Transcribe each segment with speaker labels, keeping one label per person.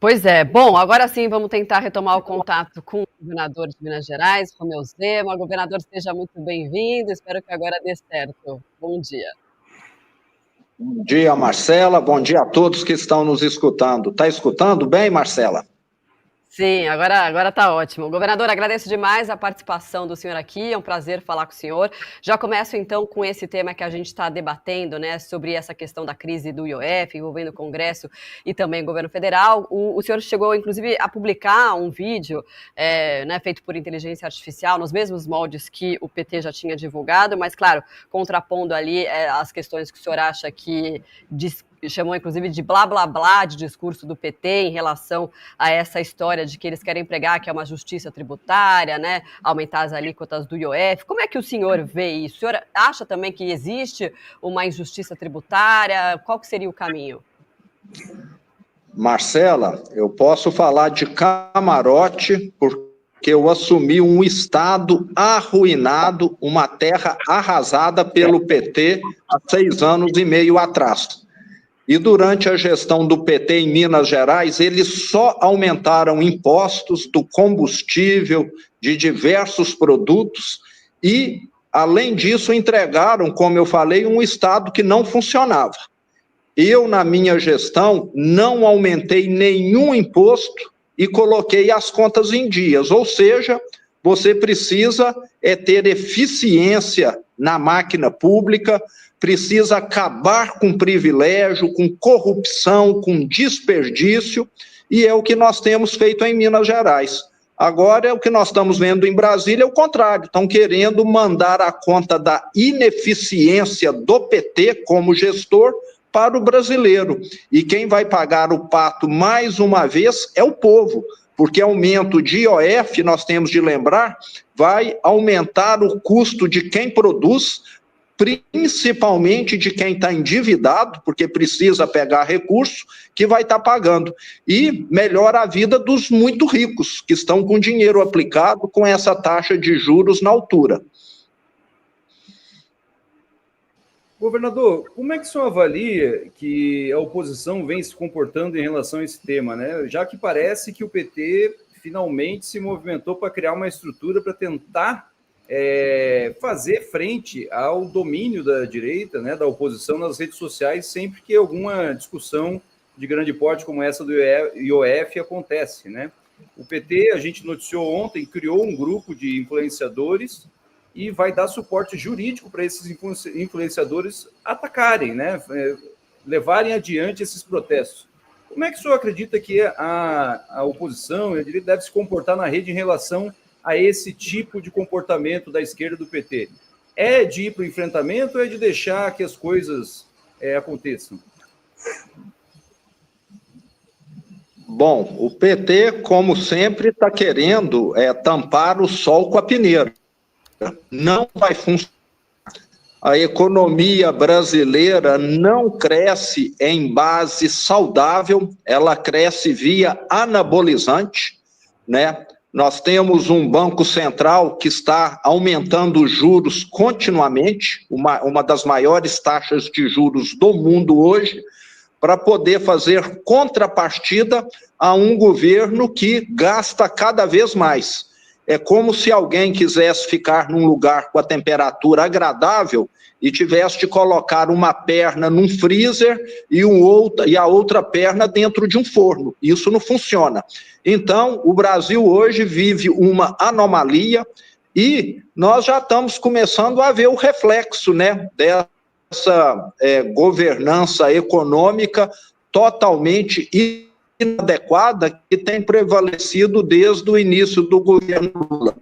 Speaker 1: Pois é. Bom, agora sim vamos tentar retomar o contato com o governador de Minas Gerais, Romeu Zema. Governador, seja muito bem-vindo, espero que agora dê certo. Bom dia.
Speaker 2: Bom dia, Marcela. Bom dia a todos que estão nos escutando. Está escutando bem, Marcela?
Speaker 1: Sim, agora tá ótimo. Governador, agradeço demais a participação do senhor aqui, é um prazer falar com o senhor. Já começo então com esse tema que a gente está debatendo, né, sobre essa questão da crise do IOF, envolvendo o Congresso e também o governo federal. O senhor chegou, inclusive, a publicar um vídeo, né, feito por inteligência artificial, nos mesmos moldes que o PT já tinha divulgado, mas, claro, contrapondo ali as questões que o senhor acha que chamou inclusive de blá blá blá de discurso do PT em relação a essa história de que eles querem pregar que é uma justiça tributária, né, aumentar as alíquotas do IOF. Como é que o senhor vê isso? O senhor acha também que existe uma injustiça tributária? Qual que seria o caminho?
Speaker 2: Marcela, eu posso falar de camarote porque eu assumi um estado arruinado, uma terra arrasada pelo PT há 6 anos e meio atrás. E durante a gestão do PT em Minas Gerais, eles só aumentaram impostos do combustível, de diversos produtos, e, além disso, entregaram, como eu falei, um Estado que não funcionava. Eu, na minha gestão, não aumentei nenhum imposto e coloquei as contas em dias, ou seja, você precisa ter eficiência na máquina pública, precisa acabar com privilégio, com corrupção, com desperdício, e é o que nós temos feito em Minas Gerais. Agora, o que nós estamos vendo em Brasília é o contrário, estão querendo mandar a conta da ineficiência do PT como gestor para o brasileiro. E quem vai pagar o pato mais uma vez é o povo, porque aumento de IOF, nós temos de lembrar, vai aumentar o custo de quem produz, principalmente de quem está endividado, porque precisa pegar recurso, que vai estar pagando. E melhora a vida dos muito ricos, que estão com dinheiro aplicado com essa taxa de juros na altura.
Speaker 3: Governador, como é que o senhor avalia que a oposição vem se comportando em relação a esse tema, né? Já que parece que o PT finalmente se movimentou para criar uma estrutura para tentar fazer frente ao domínio da direita, né, da oposição nas redes sociais, sempre que alguma discussão de grande porte como essa do IOF acontece, né? O PT, a gente noticiou ontem, criou um grupo de influenciadores e vai dar suporte jurídico para esses influenciadores atacarem, né, levarem adiante esses protestos. Como é que o senhor acredita que a oposição e a direita deve se comportar na rede em relação a esse tipo de comportamento da esquerda do PT? É de ir para o enfrentamento ou é de deixar que as coisas aconteçam?
Speaker 2: Bom, o PT, como sempre, está querendo tampar o sol com a peneira. Não vai funcionar. A economia brasileira não cresce em base saudável, ela cresce via anabolizante, né? Nós temos um Banco Central que está aumentando os juros continuamente, uma das maiores taxas de juros do mundo hoje, para poder fazer contrapartida a um governo que gasta cada vez mais. É como se alguém quisesse ficar num lugar com a temperatura agradável e tivesse de colocar uma perna num freezer e a outra perna dentro de um forno. Isso não funciona. Então, o Brasil hoje vive uma anomalia e nós já estamos começando a ver o reflexo, né, dessa governança econômica totalmente inadequada que tem prevalecido desde o início do governo Lula.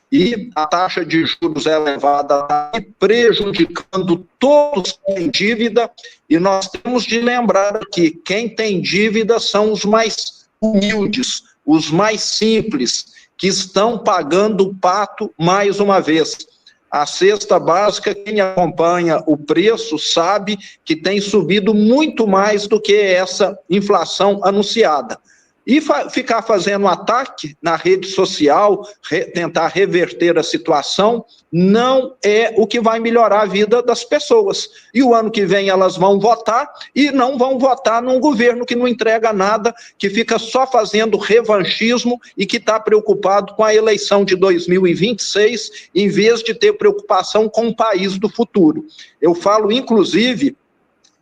Speaker 2: E a taxa de juros elevada está prejudicando todos que têm dívida, e nós temos de lembrar que quem tem dívida são os mais humildes, os mais simples, que estão pagando o pato mais uma vez. A cesta básica, quem acompanha o preço sabe que tem subido muito mais do que essa inflação anunciada. E ficar fazendo ataque na rede social, tentar reverter a situação, não é o que vai melhorar a vida das pessoas. E o ano que vem elas vão votar, e não vão votar num governo que não entrega nada, que fica só fazendo revanchismo e que está preocupado com a eleição de 2026, em vez de ter preocupação com o país do futuro. Eu falo, inclusive,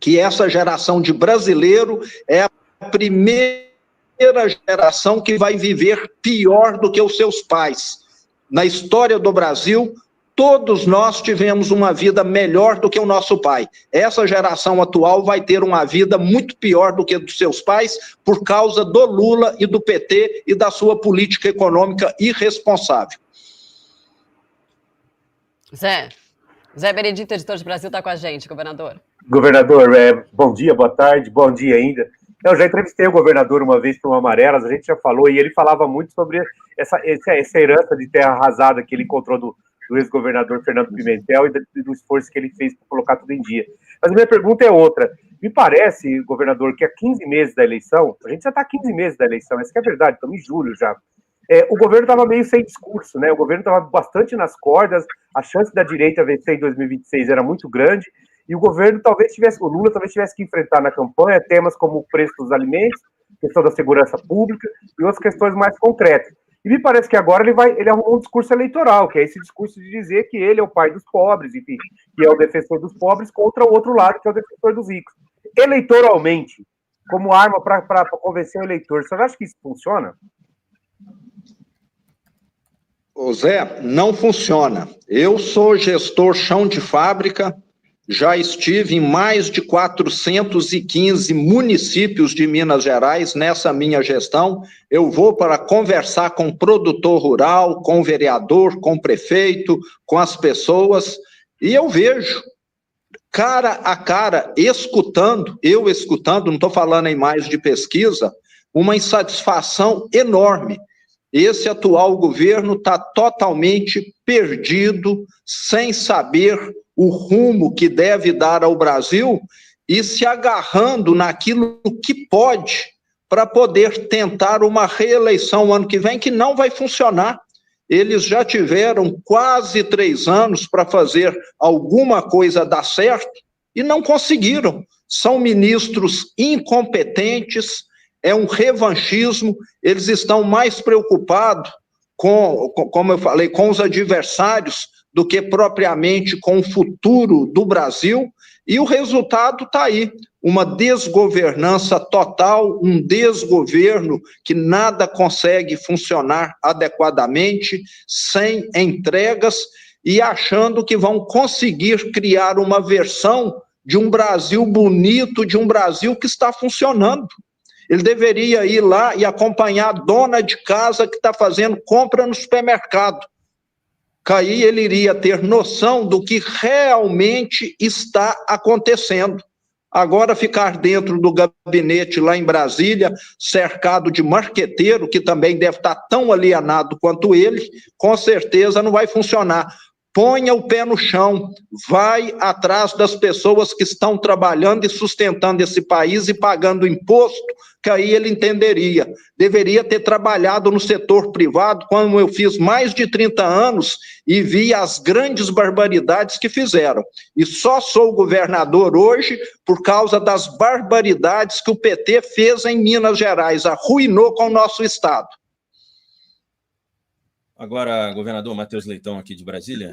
Speaker 2: que essa geração de brasileiro é a primeira geração que vai viver pior do que os seus pais. Na história do Brasil, todos nós tivemos uma vida melhor do que o nosso pai. Essa geração atual vai ter uma vida muito pior do que a dos seus pais por causa do Lula e do PT e da sua política econômica irresponsável.
Speaker 1: Zé Benedito, editor de Brasil, está com a gente, governador.
Speaker 4: Governador, bom dia, boa tarde, bom dia ainda. Eu já entrevistei o governador uma vez para o Amarelas, a gente já falou, e ele falava muito sobre essa herança de terra arrasada que ele encontrou do ex-governador Fernando Pimentel e do esforço que ele fez para colocar tudo em dia. Mas a minha pergunta é outra. Me parece, governador, que há 15 meses da eleição, a gente já está há 15 meses da eleição, essa que é a verdade, estamos em julho já, o governo estava meio sem discurso, né? O governo estava bastante nas cordas, a chance da direita vencer em 2026 era muito grande, e o governo o Lula talvez tivesse que enfrentar na campanha temas como o preço dos alimentos, questão da segurança pública e outras questões mais concretas. E me parece que agora ele arrumou um discurso eleitoral, que é esse discurso de dizer que ele é o pai dos pobres, enfim, que é o defensor dos pobres contra o outro lado, que é o defensor dos ricos. Eleitoralmente, como arma para convencer o eleitor, você acha que isso funciona?
Speaker 2: Ô Zé, não funciona. Eu sou gestor chão de fábrica, já estive em mais de 415 municípios de Minas Gerais nessa minha gestão. Eu vou para conversar com o produtor rural, com o vereador, com o prefeito, com as pessoas, e eu vejo, cara a cara, escutando, não estou falando em mais de pesquisa, uma insatisfação enorme. Esse atual governo está totalmente perdido, sem saber o rumo que deve dar ao Brasil e se agarrando naquilo que pode para poder tentar uma reeleição ano que vem, que não vai funcionar. Eles já tiveram quase 3 anos para fazer alguma coisa dar certo e não conseguiram. São ministros incompetentes, é um revanchismo, eles estão mais preocupados como eu falei, com os adversários do que propriamente com o futuro do Brasil, e o resultado está aí, uma desgovernança total, um desgoverno que nada consegue funcionar adequadamente, sem entregas, e achando que vão conseguir criar uma versão de um Brasil bonito, de um Brasil que está funcionando. Ele deveria ir lá e acompanhar a dona de casa que está fazendo compra no supermercado. Que aí ele iria ter noção do que realmente está acontecendo. Agora ficar dentro do gabinete lá em Brasília, cercado de marqueteiro, que também deve estar tão alienado quanto ele, com certeza não vai funcionar. Ponha o pé no chão, vai atrás das pessoas que estão trabalhando e sustentando esse país e pagando imposto, que aí ele entenderia. Deveria ter trabalhado no setor privado, como eu fiz mais de 30 anos e vi as grandes barbaridades que fizeram. E só sou governador hoje por causa das barbaridades que o PT fez em Minas Gerais, arruinou com o nosso estado.
Speaker 5: Agora, governador Matheus Leitão, aqui de Brasília,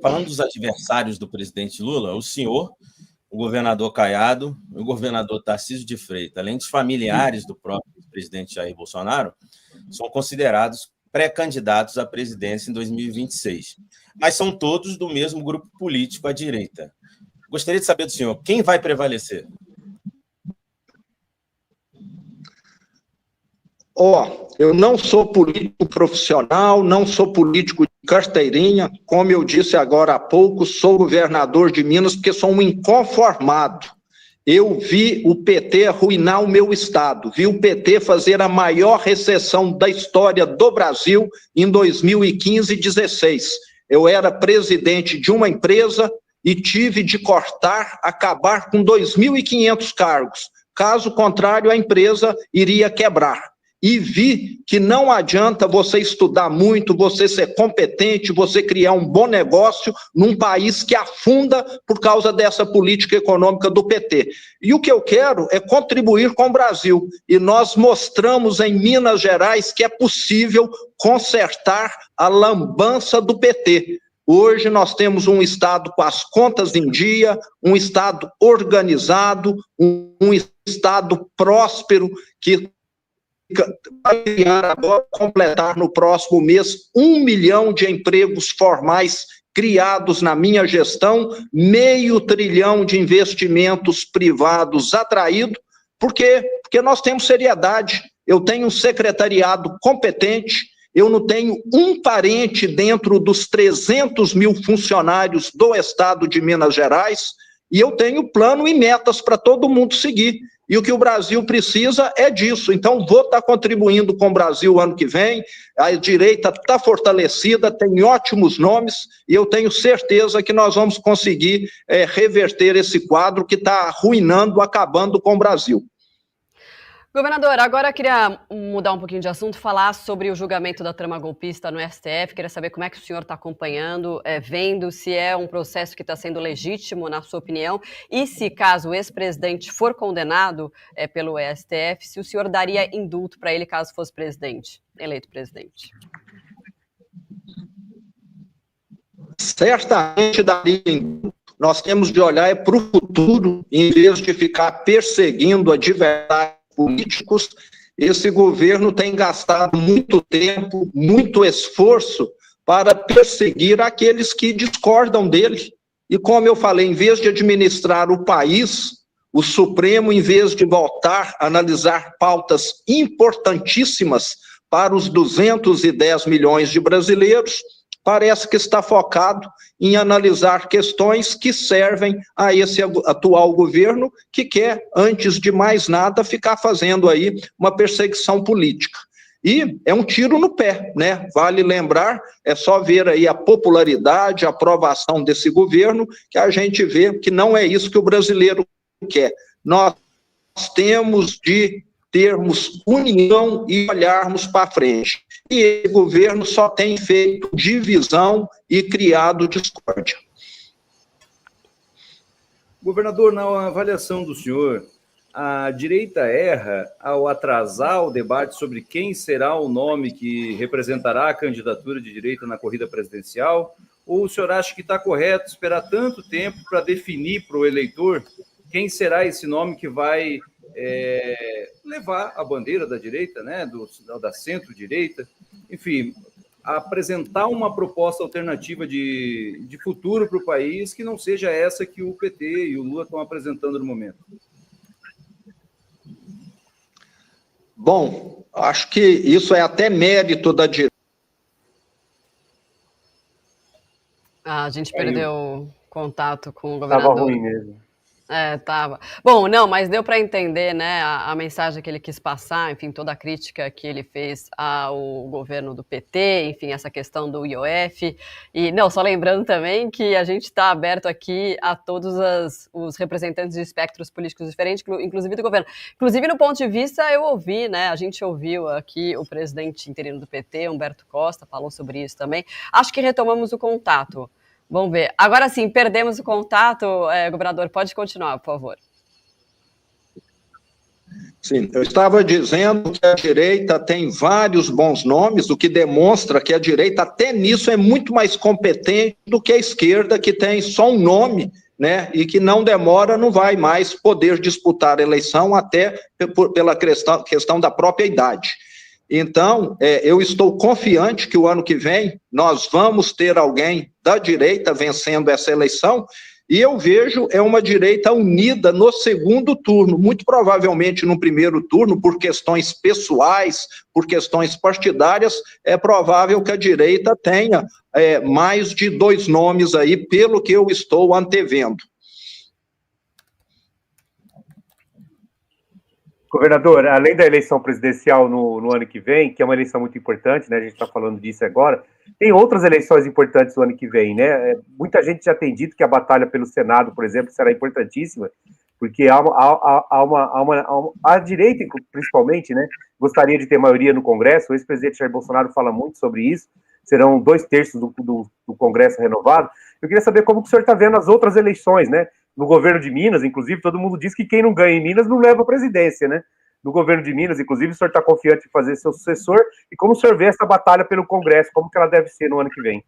Speaker 5: falando dos adversários do presidente Lula, o senhor, o governador Caiado, o governador Tarcísio de Freitas, além dos familiares do próprio presidente Jair Bolsonaro, são considerados pré-candidatos à presidência em 2026. Mas são todos do mesmo grupo político, à direita. Gostaria de saber do senhor, quem vai prevalecer?
Speaker 2: Eu não sou político profissional, não sou político de carteirinha, como eu disse agora há pouco, sou governador de Minas porque sou um inconformado. Eu vi o PT arruinar o meu estado, vi o PT fazer a maior recessão da história do Brasil em 2015 e 2016. Eu era presidente de uma empresa e tive de acabar com 2.500 cargos. caso contrário, a empresa iria quebrar. E vi que não adianta você estudar muito, você ser competente, você criar um bom negócio num país que afunda por causa dessa política econômica do PT. E o que eu quero é contribuir com o Brasil. E nós mostramos em Minas Gerais que é possível consertar a lambança do PT. Hoje nós temos um Estado com as contas em dia, um Estado organizado, um Estado próspero que vai criar agora, completar no próximo mês 1 milhão de empregos formais criados na minha gestão, 500 bilhão de investimentos privados atraídos. Por quê? Porque nós temos seriedade. Eu tenho um secretariado competente, eu não tenho um parente dentro dos 300 mil funcionários do Estado de Minas Gerais, e eu tenho plano e metas para todo mundo seguir. E o que o Brasil precisa é disso. Então, vou estar contribuindo com o Brasil ano que vem. A direita está fortalecida, tem ótimos nomes, e eu tenho certeza que nós vamos conseguir reverter esse quadro que está arruinando, acabando com o Brasil.
Speaker 1: Governador, agora eu queria mudar um pouquinho de assunto, falar sobre o julgamento da trama golpista no STF. Queria saber como é que o senhor está acompanhando, vendo se é um processo que está sendo legítimo, na sua opinião, e se, caso o ex-presidente for condenado pelo STF, se o senhor daria indulto para ele caso fosse eleito presidente.
Speaker 2: Certamente daria indulto. Nós temos de olhar para o futuro, em vez de ficar perseguindo adversários políticos. Esse governo tem gastado muito tempo, muito esforço para perseguir aqueles que discordam dele. E como eu falei, em vez de administrar o país, o Supremo, em vez de voltar a analisar pautas importantíssimas para os 210 milhões de brasileiros, parece que está focado em analisar questões que servem a esse atual governo, que quer, antes de mais nada, ficar fazendo aí uma perseguição política. E é um tiro no pé, né? Vale lembrar, é só ver aí a popularidade, a aprovação desse governo, que a gente vê que não é isso que o brasileiro quer. Nós temos de termos união e olharmos para frente. E esse governo só tem feito divisão e criado discórdia.
Speaker 3: Governador, na avaliação do senhor, a direita erra ao atrasar o debate sobre quem será o nome que representará a candidatura de direita na corrida presidencial? Ou o senhor acha que está correto esperar tanto tempo para definir para o eleitor quem será esse nome que vai levar a bandeira da direita, né, da centro-direita, enfim, apresentar uma proposta alternativa de futuro para o país que não seja essa que o PT e o Lula estão apresentando no momento?
Speaker 2: Bom, acho que isso é até mérito da direita.
Speaker 1: A gente perdeu contato com o governador.
Speaker 4: Estava ruim mesmo.
Speaker 1: Tava. Bom, não, mas deu para entender, né, a mensagem que ele quis passar, enfim, toda a crítica que ele fez ao governo do PT, enfim, essa questão do IOF. E, não, só lembrando também que a gente está aberto aqui a todos os representantes de espectros políticos diferentes, inclusive do governo. Inclusive, no ponto de vista, eu ouvi, né, a gente ouviu aqui o presidente interino do PT, Humberto Costa, falou sobre isso também. Acho que retomamos o contato. Vamos ver. Agora sim, perdemos o contato. Governador, pode continuar, por favor.
Speaker 2: Sim, eu estava dizendo que a direita tem vários bons nomes, o que demonstra que a direita até nisso é muito mais competente do que a esquerda, que tem só um nome, né, e que não demora, não vai mais poder disputar a eleição, até pela questão da própria idade. Então, eu estou confiante que o ano que vem nós vamos ter alguém da direita vencendo essa eleição, e eu vejo uma direita unida no segundo turno, muito provavelmente no primeiro turno, por questões pessoais, por questões partidárias, é provável que a direita tenha mais de 2 nomes aí, pelo que eu estou antevendo.
Speaker 4: Governador, além da eleição presidencial no ano que vem, que é uma eleição muito importante, né? A gente está falando disso agora, tem outras eleições importantes no ano que vem, né? Muita gente já tem dito que a batalha pelo Senado, por exemplo, será importantíssima. porque a direita, principalmente, né, gostaria de ter maioria no Congresso. O ex-presidente Jair Bolsonaro fala muito sobre isso, serão 2/3 do Congresso renovado. Eu queria saber como que o senhor está vendo as outras eleições, né? No governo de Minas, inclusive, todo mundo diz que quem não ganha em Minas não leva a presidência, né? No governo de Minas, inclusive, o senhor está confiante em fazer seu sucessor, e como o senhor vê essa batalha pelo Congresso, como que ela deve ser no ano que vem?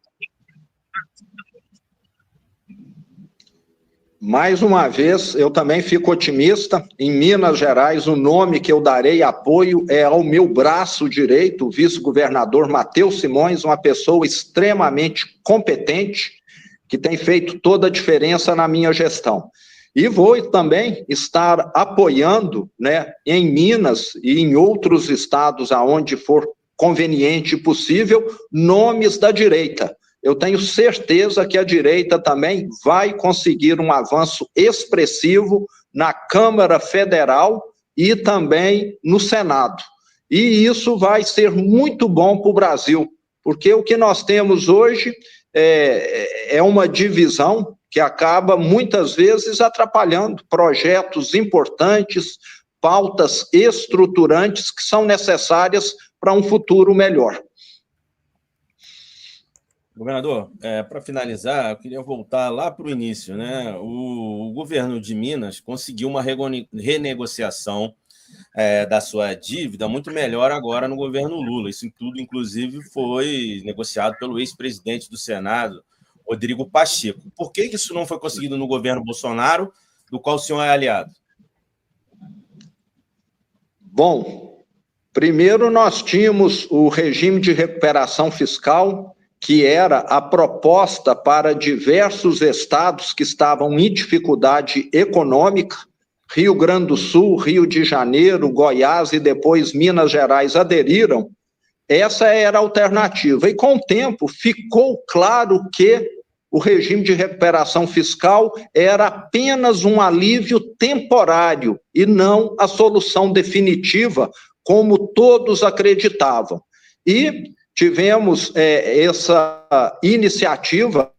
Speaker 2: Mais uma vez, eu também fico otimista. Em Minas Gerais, o nome que eu darei apoio é ao meu braço direito, o vice-governador Matheus Simões, uma pessoa extremamente competente, que tem feito toda a diferença na minha gestão. E vou também estar apoiando, né, em Minas e em outros estados, aonde for conveniente e possível, nomes da direita. Eu tenho certeza que a direita também vai conseguir um avanço expressivo na Câmara Federal e também no Senado. E isso vai ser muito bom para o Brasil, porque o que nós temos hoje é uma divisão que acaba, muitas vezes, atrapalhando projetos importantes, pautas estruturantes que são necessárias para um futuro melhor.
Speaker 5: Governador, para finalizar, eu queria voltar lá para o início, né? O governo de Minas conseguiu uma renegociação da sua dívida muito melhor agora no governo Lula. Isso tudo, inclusive, foi negociado pelo ex-presidente do Senado, Rodrigo Pacheco. Por que isso não foi conseguido no governo Bolsonaro, do qual o senhor é aliado?
Speaker 2: Bom, primeiro nós tínhamos o regime de recuperação fiscal, que era a proposta para diversos estados que estavam em dificuldade econômica. Rio Grande do Sul, Rio de Janeiro, Goiás e depois Minas Gerais aderiram. Essa era a alternativa. E com o tempo ficou claro que o regime de recuperação fiscal era apenas um alívio temporário e não a solução definitiva, como todos acreditavam. E tivemos essa iniciativa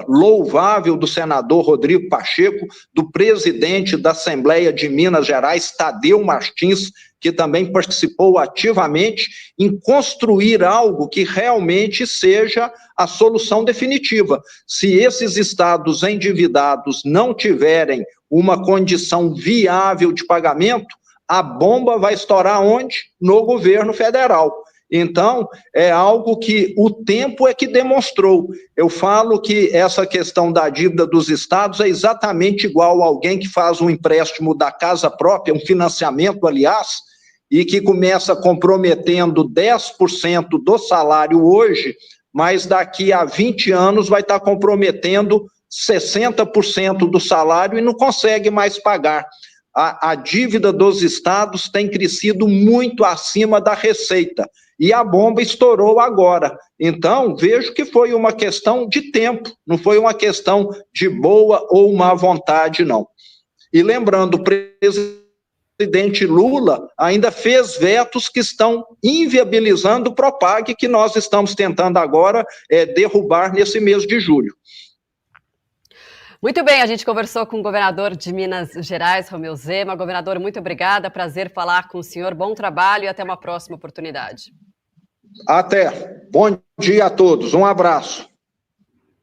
Speaker 2: louvável do senador Rodrigo Pacheco, do presidente da Assembleia de Minas Gerais, Tadeu Martins, que também participou ativamente em construir algo que realmente seja a solução definitiva. Se esses estados endividados não tiverem uma condição viável de pagamento, a bomba vai estourar onde? No governo federal. Então, é algo que o tempo é que demonstrou. Eu falo que essa questão da dívida dos estados é exatamente igual a alguém que faz um empréstimo da casa própria, um financiamento, aliás, e que começa comprometendo 10% do salário hoje, mas daqui a 20 anos vai estar comprometendo 60% do salário e não consegue mais pagar. A dívida dos estados tem crescido muito acima da receita. E a bomba estourou agora. Então, vejo que foi uma questão de tempo, não foi uma questão de boa ou má vontade, não. E lembrando, o presidente Lula ainda fez vetos que estão inviabilizando o Propag, que nós estamos tentando agora derrubar nesse mês de julho.
Speaker 1: Muito bem, a gente conversou com o governador de Minas Gerais, Romeu Zema. Governador, muito obrigada, prazer falar com o senhor, bom trabalho e até uma próxima oportunidade.
Speaker 2: Até. Bom dia a todos, um abraço.